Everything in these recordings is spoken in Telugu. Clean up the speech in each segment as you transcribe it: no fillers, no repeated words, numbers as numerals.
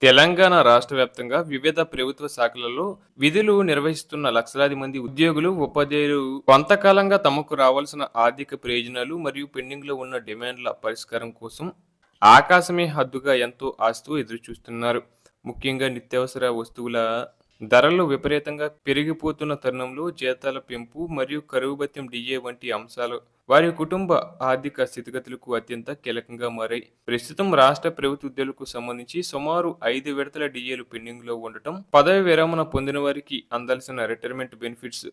తెలంగాణ రాష్ట్ర వ్యాప్తంగా వివిధ ప్రభుత్వ శాఖలలో విధులు నిర్వహిస్తున్న లక్షలాది మంది ఉద్యోగులు, ఉపాధ్యాయులు కొంతకాలంగా తమకు రావాల్సిన ఆర్థిక ప్రయోజనాలు మరియు పెండింగ్‌లో ఉన్న డిమాండ్ల పరిష్కారం కోసం ఆకాశమే హద్దుగా ఎంతో ఆశతో ఎదురుచూస్తున్నారు. ముఖ్యంగా నిత్యావసర వస్తువుల ధరలు విపరీతంగా పెరిగిపోతున్న తరుణంలో జీతాల పెంపు మరియు కరువు భత్యం డిఏ వంటి అంశాలు వారి కుటుంబ ఆర్థిక స్థితిగతులకు అత్యంత కీలకంగా మారాయి. ప్రస్తుతం రాష్ట్ర ప్రభుత్వ ఉద్యోగులకు సంబంధించి సుమారు 5 విడతల డిఏలు పెండింగ్‌లో ఉండటం, పదవి విరమణ పొందిన వారికి అందాల్సిన రిటైర్మెంట్ బెనిఫిట్స్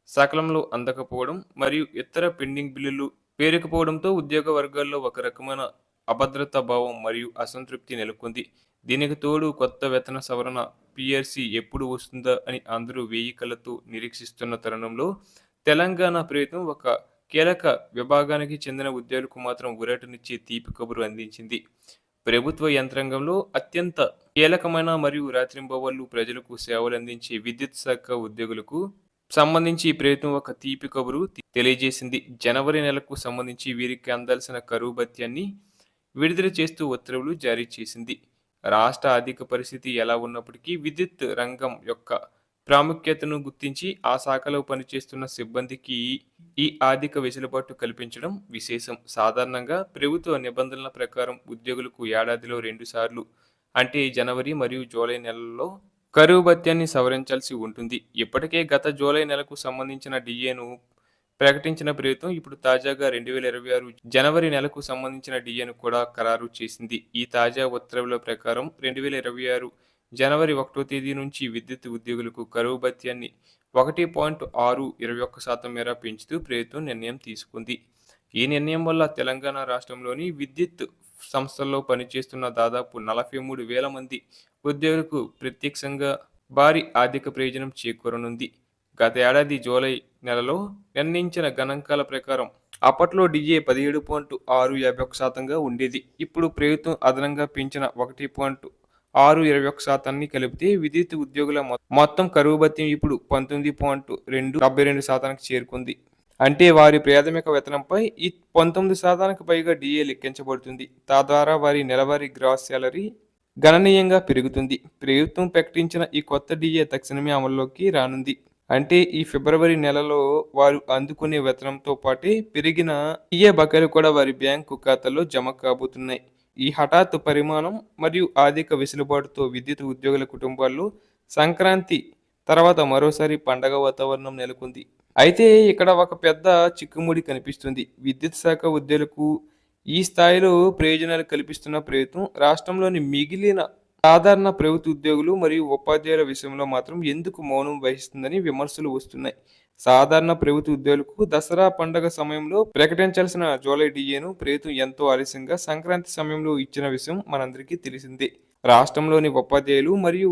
సకాలంలో అందకపోవడం మరియు ఇతర పెండింగ్ బిల్లులు పేరుకుపోవడంతో ఉద్యోగ వర్గాల్లో ఒక రకమైన అభద్రతా భావం మరియు అసంతృప్తి నెలకొంది. దీనికి తోడు కొత్త వేతన సవరణ పీఆర్సీ ఎప్పుడు వస్తుందా అని అందరూ వేయి కళ్ళతో నిరీక్షిస్తున్న తరుణంలో తెలంగాణ ప్రభుత్వం ఒక కీలక విభాగానికి చెందిన ఉద్యోగులకు మాత్రం ఊరటనిచ్చే తీపి కబురు అందించింది. ప్రభుత్వ యంత్రాంగంలో అత్యంత కీలకమైన మరియు రాత్రింబవళ్లు ప్రజలకు సేవలు అందించే విద్యుత్ శాఖ ఉద్యోగులకు సంబంధించి ఈ ప్రభుత్వం ఒక తీపి కబురు తెలియజేసింది. జనవరి నెలకు సంబంధించి వీరికి అందాల్సిన కరువు భత్యాన్ని విడుదల చేస్తూ ఉత్తర్వులు జారీ చేసింది. రాష్ట్ర ఆర్థిక పరిస్థితి ఎలా ఉన్నప్పటికీ విద్యుత్ రంగం యొక్క ప్రాముఖ్యతను గుర్తించి ఆ శాఖలో పనిచేస్తున్న సిబ్బందికి ఈ ఆర్థిక వెసులుబాటు కల్పించడం విశేషం. సాధారణంగా ప్రభుత్వ నిబంధనల ప్రకారం ఉద్యోగులకు ఏడాదిలో 2 సార్లు అంటే జనవరి మరియు జూలై నెలల్లో కరువు భత్యాన్ని సవరించాల్సి ఉంటుంది. ఇప్పటికే గత జూలై నెలకు సంబంధించిన డిఏను ప్రకటించిన ప్రభుత్వం ఇప్పుడు తాజాగా 2026 జనవరి నెలకు సంబంధించిన డిఏను కూడా ఖరారు చేసింది. ఈ తాజా ఉత్తర్వుల ప్రకారం 2026 జనవరి 1వ తేదీ నుంచి విద్యుత్ ఉద్యోగులకు కరువు భత్యాన్ని 1.621% మేర పెంచుతూ ప్రభుత్వం నిర్ణయం తీసుకుంది. ఈ నిర్ణయం వల్ల తెలంగాణ రాష్ట్రంలోని విద్యుత్ సంస్థల్లో పనిచేస్తున్న దాదాపు 43,000 మంది ఉద్యోగులకు ప్రత్యక్షంగా భారీ ఆర్థిక ప్రయోజనం చేకూరనుంది. గత ఏడాది జూలై నెలలో నిర్ణయించిన గణాంకాల ప్రకారం అప్పట్లో డిఏ 17.651%గా ఉండేది. ఇప్పుడు ప్రభుత్వం అదనంగా పెంచిన 1.621%ని కలిపితే విద్యుత్ ఉద్యోగుల మొత్తం కరువు భత్యం ఇప్పుడు 19.272%కి చేరుకుంది. అంటే వారి ప్రాథమిక వేతనంపై ఈ 19% పైగా డిఏ లెక్కించబడుతుంది. తద్వారా వారి నెలవారీ గ్రాస్ సాలరీ గణనీయంగా పెరుగుతుంది. ప్రభుత్వం ప్రకటించిన ఈ కొత్త డిఏ తక్షణమే అమల్లోకి రానుంది. అంటే ఈ ఫిబ్రవరి నెలలో వారు అందుకునే వేతనంతో పాటే పెరిగిన డిఏ బకాయిలు కూడా వారి బ్యాంకు ఖాతాల్లో జమ కాబోతున్నాయి. ఈ హఠాత్తు పరిమాణం మరియు ఆర్థిక వెసులుబాటుతో విద్యుత్ ఉద్యోగుల కుటుంబాల్లో సంక్రాంతి తర్వాత మరోసారి పండగ వాతావరణం నెలకొంది. అయితే ఇక్కడ ఒక పెద్ద చిక్కుముడి కనిపిస్తుంది. విద్యుత్ శాఖ ఉద్యోగులకు ఈ స్థాయిలో ప్రయోజనాలు కల్పిస్తున్న ప్రభుత్వం రాష్ట్రంలోని మిగిలిన సాధారణ ప్రభుత్వ ఉద్యోగులు మరియు ఉపాధ్యాయుల విషయంలో మాత్రం ఎందుకు మౌనం వహిస్తుందని విమర్శలు వస్తున్నాయి. సాధారణ ప్రభుత్వ ఉద్యోగులకు దసరా పండుగ సమయంలో ప్రకటించాల్సిన జూలై డిఏను ప్రభుత్వం ఎంతో ఆలస్యంగా సంక్రాంతి సమయంలో ఇచ్చిన విషయం మనందరికీ తెలిసిందే. రాష్ట్రంలోని ఉపాధ్యాయులు మరియు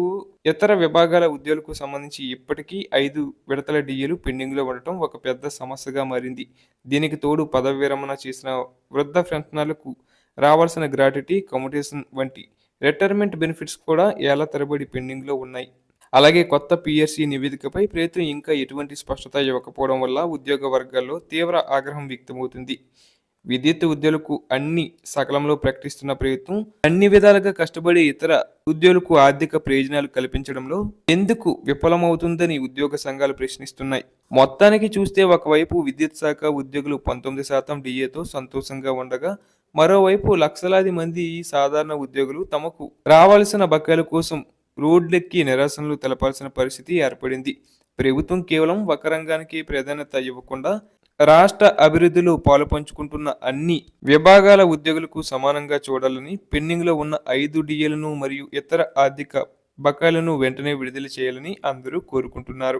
ఇతర విభాగాల ఉద్యోగులకు సంబంధించి ఇప్పటికీ 5 విడతల డిఏలు పెండింగ్లో ఉండటం ఒక పెద్ద సమస్యగా మారింది. దీనికి తోడు పదవి విరమణ చేసిన వృద్ధ పెన్షనర్లకు రావాల్సిన గ్రాట్యుటీ, కమ్యూటేషన్ వంటి రిటైర్మెంట్ బెనిఫిట్స్ కూడా ఏళ్ల తరబడి పెండింగ్లో ఉన్నాయి. అలాగే కొత్త పీఆర్సీ నివేదికపై ప్రభుత్వం ఇంకా ఎటువంటి స్పష్టత ఇవ్వకపోవడం వల్ల ఉద్యోగ వర్గాల్లో తీవ్ర ఆగ్రహం వ్యక్తమవుతుంది. విద్యుత్ ఉద్యోగులకు అన్ని సకాలంలో ప్రకటిస్తున్న ప్రభుత్వం అన్ని విధాలుగా కష్టపడి ఇతర ఉద్యోగులకు ఆర్థిక ప్రయోజనాలు కల్పించడంలో ఎందుకు విఫలమవుతుందని ఉద్యోగ సంఘాలు ప్రశ్నిస్తున్నాయి. మొత్తానికి చూస్తే ఒకవైపు విద్యుత్ శాఖ ఉద్యోగులు 19% డిఏతో సంతోషంగా ఉండగా, మరోవైపు లక్షలాది మంది సాధారణ ఉద్యోగులు తమకు రావాల్సిన బకాయిల కోసం రోడ్లెక్కి నిరసనలు తెలపాల్సిన పరిస్థితి ఏర్పడింది. ప్రభుత్వం కేవలం ఒక రంగానికి ప్రాధాన్యత ఇవ్వకుండా రాష్ట్ర అభివృద్ధిలో పాలుపంచుకుంటున్న అన్ని విభాగాల ఉద్యోగులకు సమానంగా చూడాలని, పెండింగ్లో ఉన్న 5 డిఏలను మరియు ఇతర ఆర్థిక బకాయిలను వెంటనే విడుదల చేయాలని అందరూ కోరుకుంటున్నారు.